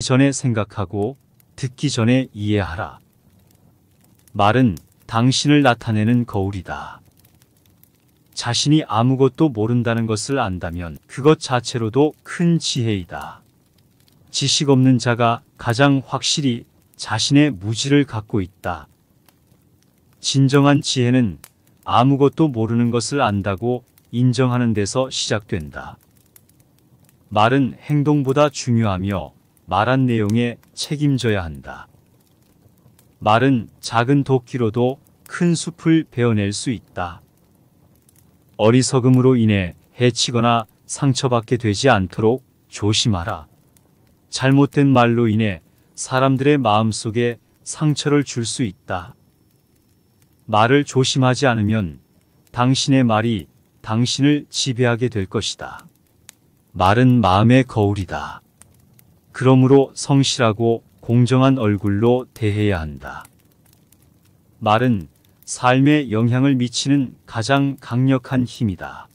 전에 생각하고 듣기 전에 이해하라. 말은 당신을 나타내는 거울이다. 자신이 아무것도 모른다는 것을 안다면 그것 자체로도 큰 지혜이다. 지식 없는 자가 가장 확실히 자신의 무지를 갖고 있다. 진정한 지혜는 아무것도 모르는 것을 안다고 인정하는 데서 시작된다. 말은 행동보다 중요하며 말한 내용에 책임져야 한다. 말은 작은 도끼로도 큰 숲을 베어낼 수 있다. 어리석음으로 인해 해치거나 상처받게 되지 않도록 조심하라. 잘못된 말로 인해 사람들의 마음속에 상처를 줄 수 있다. 말을 조심하지 않으면 당신의 말이 당신을 지배하게 될 것이다. 말은 마음의 거울이다. 그러므로 성실하고 공정한 얼굴로 대해야 한다. 말은 삶에 영향을 미치는 가장 강력한 힘이다.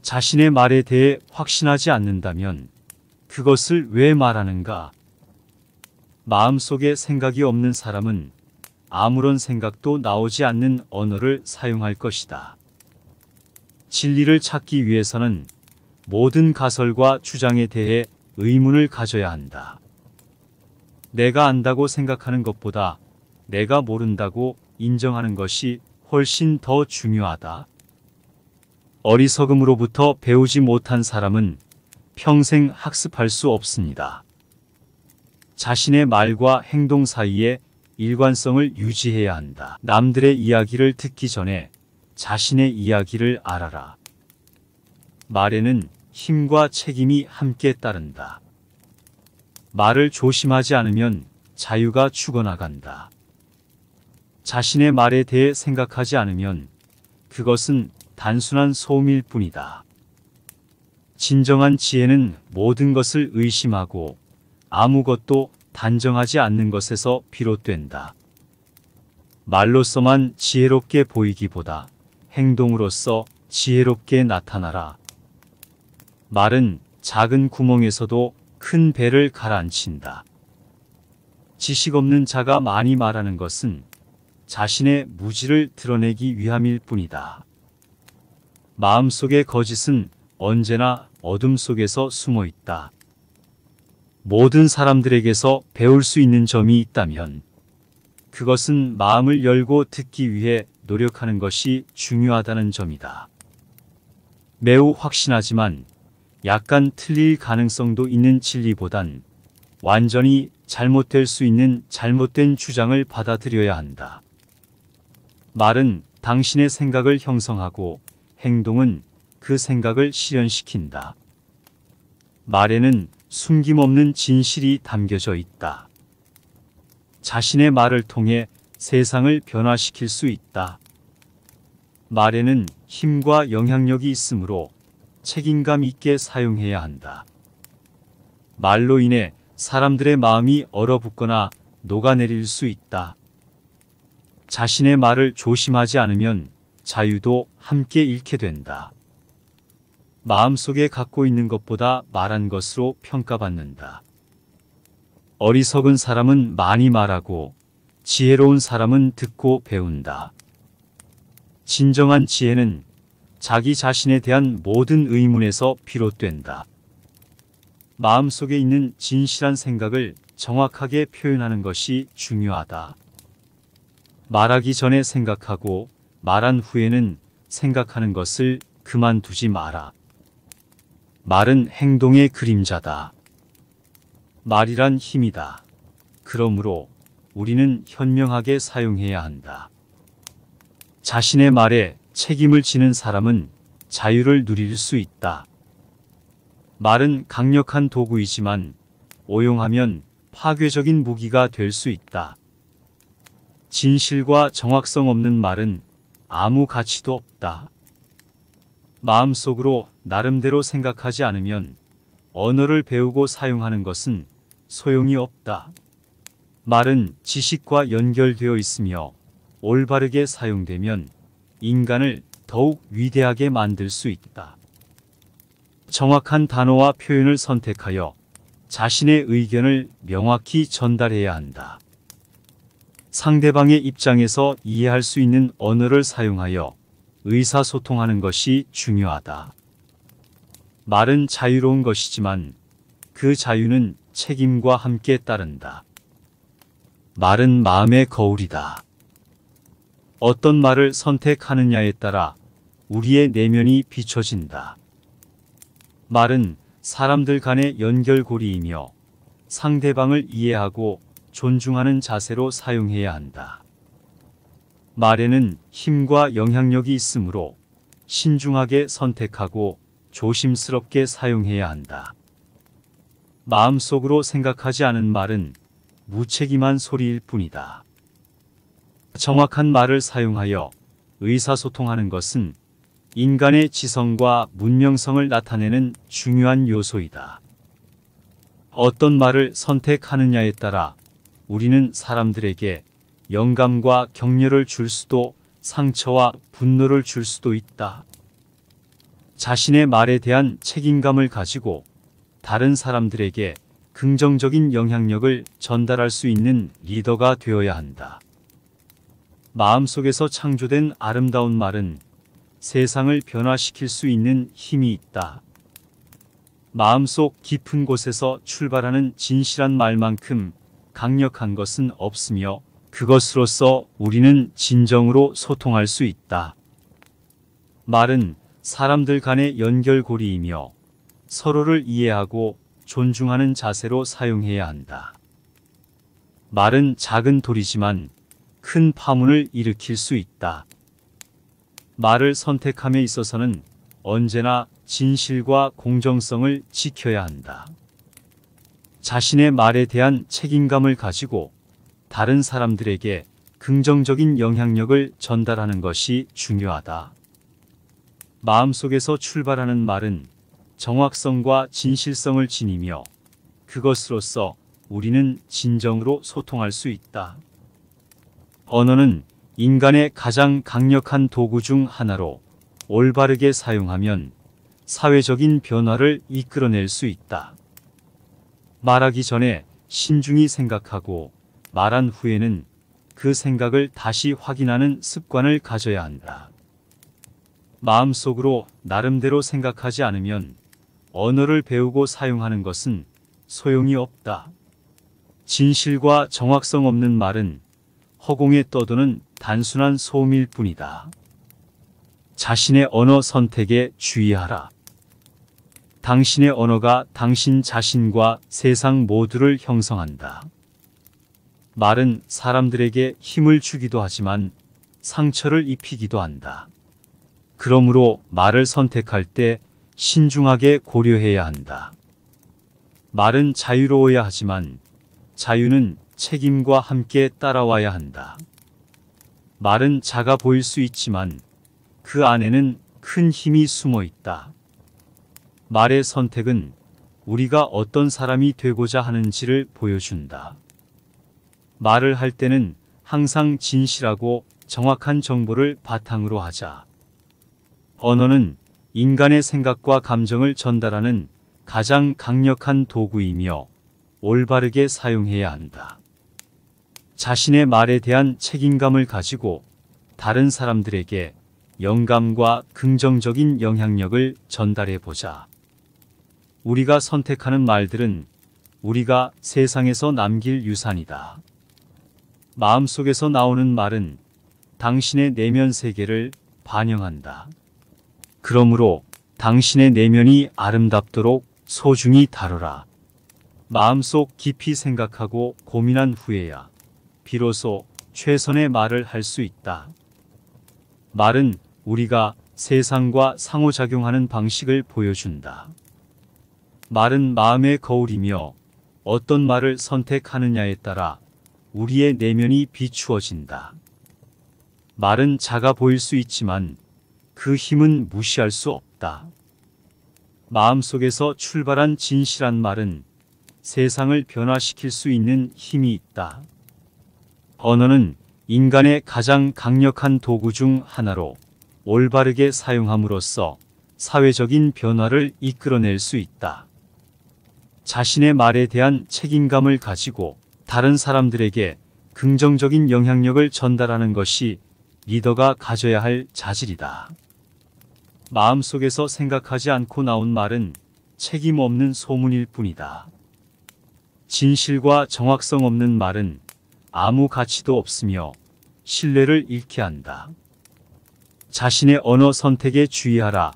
자신의 말에 대해 확신하지 않는다면 그것을 왜 말하는가? 마음속에 생각이 없는 사람은 아무런 생각도 나오지 않는 언어를 사용할 것이다. 진리를 찾기 위해서는 모든 가설과 주장에 대해 의문을 가져야 한다. 내가 안다고 생각하는 것보다 내가 모른다고 인정하는 것이 훨씬 더 중요하다. 어리석음으로부터 배우지 못한 사람은 평생 학습할 수 없습니다. 자신의 말과 행동 사이에 일관성을 유지해야 한다. 남들의 이야기를 듣기 전에 자신의 이야기를 알아라. 말에는 힘과 책임이 함께 따른다. 말을 조심하지 않으면 자유가 죽어나간다. 자신의 말에 대해 생각하지 않으면 그것은 단순한 소음일 뿐이다. 진정한 지혜는 모든 것을 의심하고 아무것도 단정하지 않는 것에서 비롯된다. 말로서만 지혜롭게 보이기보다 행동으로서 지혜롭게 나타나라. 말은 작은 구멍에서도 큰 배를 가라앉힌다. 지식 없는 자가 많이 말하는 것은 자신의 무지를 드러내기 위함일 뿐이다. 마음속의 거짓은 언제나 어둠 속에서 숨어 있다. 모든 사람들에게서 배울 수 있는 점이 있다면 그것은 마음을 열고 듣기 위해 노력하는 것이 중요하다는 점이다. 매우 확신하지만 약간 틀릴 가능성도 있는 진리보단 완전히 잘못될 수 있는 잘못된 주장을 받아들여야 한다. 말은 당신의 생각을 형성하고 행동은 그 생각을 실현시킨다. 말에는 숨김없는 진실이 담겨져 있다. 자신의 말을 통해 세상을 변화시킬 수 있다. 말에는 힘과 영향력이 있으므로 책임감 있게 사용해야 한다. 말로 인해 사람들의 마음이 얼어붙거나 녹아내릴 수 있다. 자신의 말을 조심하지 않으면 자유도 함께 잃게 된다. 마음속에 갖고 있는 것보다 말한 것으로 평가받는다. 어리석은 사람은 많이 말하고 지혜로운 사람은 듣고 배운다. 진정한 지혜는 자기 자신에 대한 모든 의문에서 비롯된다. 마음속에 있는 진실한 생각을 정확하게 표현하는 것이 중요하다. 말하기 전에 생각하고 말한 후에는 생각하는 것을 그만두지 마라. 말은 행동의 그림자다. 말이란 힘이다. 그러므로 우리는 현명하게 사용해야 한다. 자신의 말에 책임을 지는 사람은 자유를 누릴 수 있다. 말은 강력한 도구이지만 오용하면 파괴적인 무기가 될 수 있다. 진실과 정확성 없는 말은 아무 가치도 없다. 마음속으로 나름대로 생각하지 않으면 언어를 배우고 사용하는 것은 소용이 없다. 말은 지식과 연결되어 있으며 올바르게 사용되면 인간을 더욱 위대하게 만들 수 있다. 정확한 단어와 표현을 선택하여 자신의 의견을 명확히 전달해야 한다. 상대방의 입장에서 이해할 수 있는 언어를 사용하여 의사소통하는 것이 중요하다. 말은 자유로운 것이지만 그 자유는 책임과 함께 따른다. 말은 마음의 거울이다. 어떤 말을 선택하느냐에 따라 우리의 내면이 비춰진다. 말은 사람들 간의 연결고리이며 상대방을 이해하고 존중하는 자세로 사용해야 한다. 말에는 힘과 영향력이 있으므로 신중하게 선택하고 조심스럽게 사용해야 한다. 마음속으로 생각하지 않은 말은 무책임한 소리일 뿐이다. 정확한 말을 사용하여 의사소통하는 것은 인간의 지성과 문명성을 나타내는 중요한 요소이다. 어떤 말을 선택하느냐에 따라 우리는 사람들에게 영감과 격려를 줄 수도 상처와 분노를 줄 수도 있다. 자신의 말에 대한 책임감을 가지고 다른 사람들에게 긍정적인 영향력을 전달할 수 있는 리더가 되어야 한다. 마음속에서 창조된 아름다운 말은 세상을 변화시킬 수 있는 힘이 있다. 마음속 깊은 곳에서 출발하는 진실한 말만큼 강력한 것은 없으며 그것으로서 우리는 진정으로 소통할 수 있다. 말은 사람들 간의 연결고리이며 서로를 이해하고 존중하는 자세로 사용해야 한다. 말은 작은 돌이지만 큰 파문을 일으킬 수 있다. 말을 선택함에 있어서는 언제나 진실과 공정성을 지켜야 한다. 자신의 말에 대한 책임감을 가지고 다른 사람들에게 긍정적인 영향력을 전달하는 것이 중요하다. 마음속에서 출발하는 말은 정확성과 진실성을 지니며 그것으로서 우리는 진정으로 소통할 수 있다. 언어는 인간의 가장 강력한 도구 중 하나로 올바르게 사용하면 사회적인 변화를 이끌어낼 수 있다. 말하기 전에 신중히 생각하고 말한 후에는 그 생각을 다시 확인하는 습관을 가져야 한다. 마음속으로 나름대로 생각하지 않으면 언어를 배우고 사용하는 것은 소용이 없다. 진실과 정확성 없는 말은 허공에 떠도는 단순한 소음일 뿐이다. 자신의 언어 선택에 주의하라. 당신의 언어가 당신 자신과 세상 모두를 형성한다. 말은 사람들에게 힘을 주기도 하지만 상처를 입히기도 한다. 그러므로 말을 선택할 때 신중하게 고려해야 한다. 말은 자유로워야 하지만 자유는 책임과 함께 따라와야 한다. 말은 작아 보일 수 있지만 그 안에는 큰 힘이 숨어 있다. 말의 선택은 우리가 어떤 사람이 되고자 하는지를 보여준다. 말을 할 때는 항상 진실하고 정확한 정보를 바탕으로 하자. 언어는 인간의 생각과 감정을 전달하는 가장 강력한 도구이며 올바르게 사용해야 한다. 자신의 말에 대한 책임감을 가지고 다른 사람들에게 영감과 긍정적인 영향력을 전달해 보자. 우리가 선택하는 말들은 우리가 세상에서 남길 유산이다. 마음속에서 나오는 말은 당신의 내면 세계를 반영한다. 그러므로 당신의 내면이 아름답도록 소중히 다뤄라. 마음속 깊이 생각하고 고민한 후에야 비로소 최선의 말을 할 수 있다. 말은 우리가 세상과 상호작용하는 방식을 보여준다. 말은 마음의 거울이며 어떤 말을 선택하느냐에 따라 우리의 내면이 비추어진다. 말은 작아 보일 수 있지만 그 힘은 무시할 수 없다. 마음속에서 출발한 진실한 말은 세상을 변화시킬 수 있는 힘이 있다. 언어는 인간의 가장 강력한 도구 중 하나로 올바르게 사용함으로써 사회적인 변화를 이끌어낼 수 있다. 자신의 말에 대한 책임감을 가지고 다른 사람들에게 긍정적인 영향력을 전달하는 것이 리더가 가져야 할 자질이다. 마음속에서 생각하지 않고 나온 말은 책임 없는 소문일 뿐이다. 진실과 정확성 없는 말은 아무 가치도 없으며 신뢰를 잃게 한다. 자신의 언어 선택에 주의하라.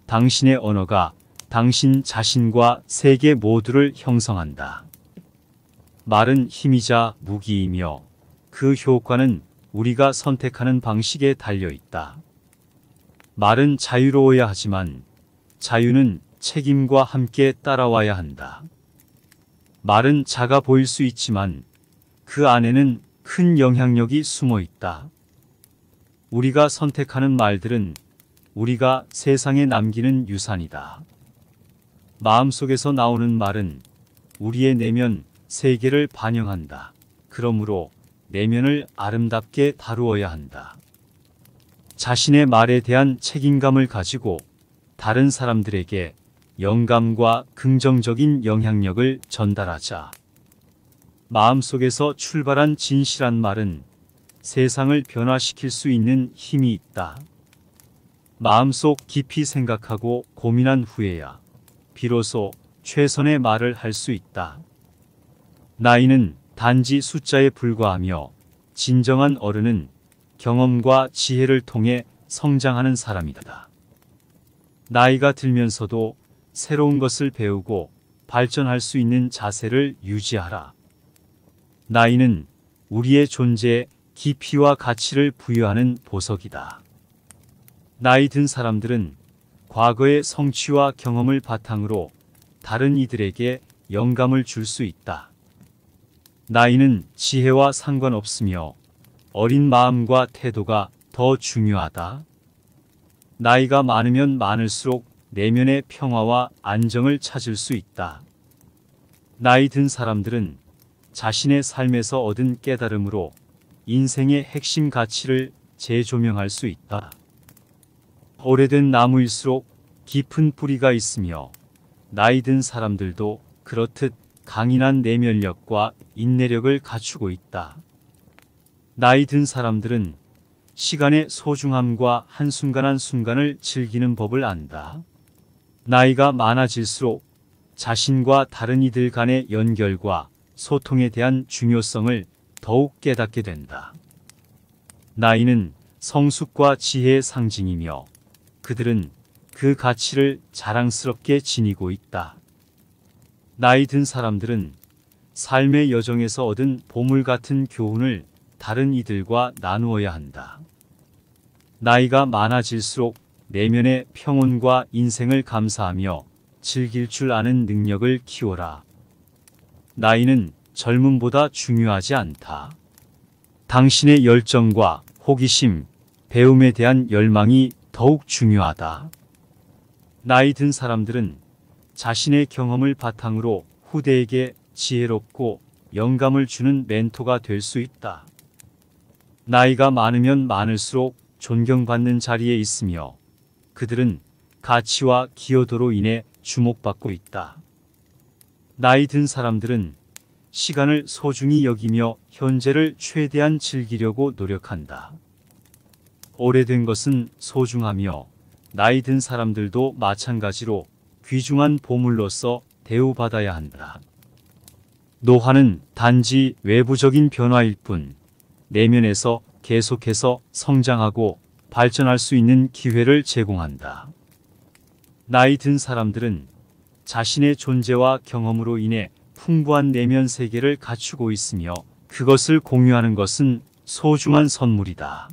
당신의 언어가 당신 자신과 세계 모두를 형성한다. 말은 힘이자 무기이며 그 효과는 우리가 선택하는 방식에 달려 있다. 말은 자유로워야 하지만 자유는 책임과 함께 따라와야 한다. 말은 작아 보일 수 있지만 그 안에는 큰 영향력이 숨어 있다. 우리가 선택하는 말들은 우리가 세상에 남기는 유산이다. 마음속에서 나오는 말은 우리의 내면 세계를 반영한다. 그러므로 내면을 아름답게 다루어야 한다. 자신의 말에 대한 책임감을 가지고 다른 사람들에게 영감과 긍정적인 영향력을 전달하자. 마음속에서 출발한 진실한 말은 세상을 변화시킬 수 있는 힘이 있다. 마음속 깊이 생각하고 고민한 후에야 비로소 최선의 말을 할 수 있다. 나이는 단지 숫자에 불과하며 진정한 어른은 경험과 지혜를 통해 성장하는 사람이다. 나이가 들면서도 새로운 것을 배우고 발전할 수 있는 자세를 유지하라. 나이는 우리의 존재에 깊이와 가치를 부여하는 보석이다. 나이 든 사람들은 과거의 성취와 경험을 바탕으로 다른 이들에게 영감을 줄 수 있다. 나이는 지혜와 상관없으며 어린 마음과 태도가 더 중요하다. 나이가 많으면 많을수록 내면의 평화와 안정을 찾을 수 있다. 나이 든 사람들은 자신의 삶에서 얻은 깨달음으로 인생의 핵심 가치를 재조명할 수 있다. 오래된 나무일수록 깊은 뿌리가 있으며 나이 든 사람들도 그렇듯 강인한 내면력과 인내력을 갖추고 있다. 나이 든 사람들은 시간의 소중함과 한순간 한순간을 즐기는 법을 안다. 나이가 많아질수록 자신과 다른 이들 간의 연결과 소통에 대한 중요성을 더욱 깨닫게 된다. 나이는 성숙과 지혜의 상징이며 그들은 그 가치를 자랑스럽게 지니고 있다. 나이 든 사람들은 삶의 여정에서 얻은 보물 같은 교훈을 다른 이들과 나누어야 한다. 나이가 많아질수록 내면의 평온과 인생을 감사하며 즐길 줄 아는 능력을 키워라. 나이는 젊음보다 중요하지 않다. 당신의 열정과 호기심, 배움에 대한 열망이 더욱 중요하다. 나이 든 사람들은 자신의 경험을 바탕으로 후대에게 지혜롭고 영감을 주는 멘토가 될 수 있다. 나이가 많으면 많을수록 존경받는 자리에 있으며 그들은 가치와 기여도로 인해 주목받고 있다. 나이 든 사람들은 시간을 소중히 여기며 현재를 최대한 즐기려고 노력한다. 오래된 것은 소중하며 나이 든 사람들도 마찬가지로 귀중한 보물로서 대우받아야 한다. 노화는 단지 외부적인 변화일 뿐 내면에서 계속해서 성장하고 발전할 수 있는 기회를 제공한다. 나이 든 사람들은 자신의 존재와 경험으로 인해 풍부한 내면 세계를 갖추고 있으며 그것을 공유하는 것은 소중한 선물이다.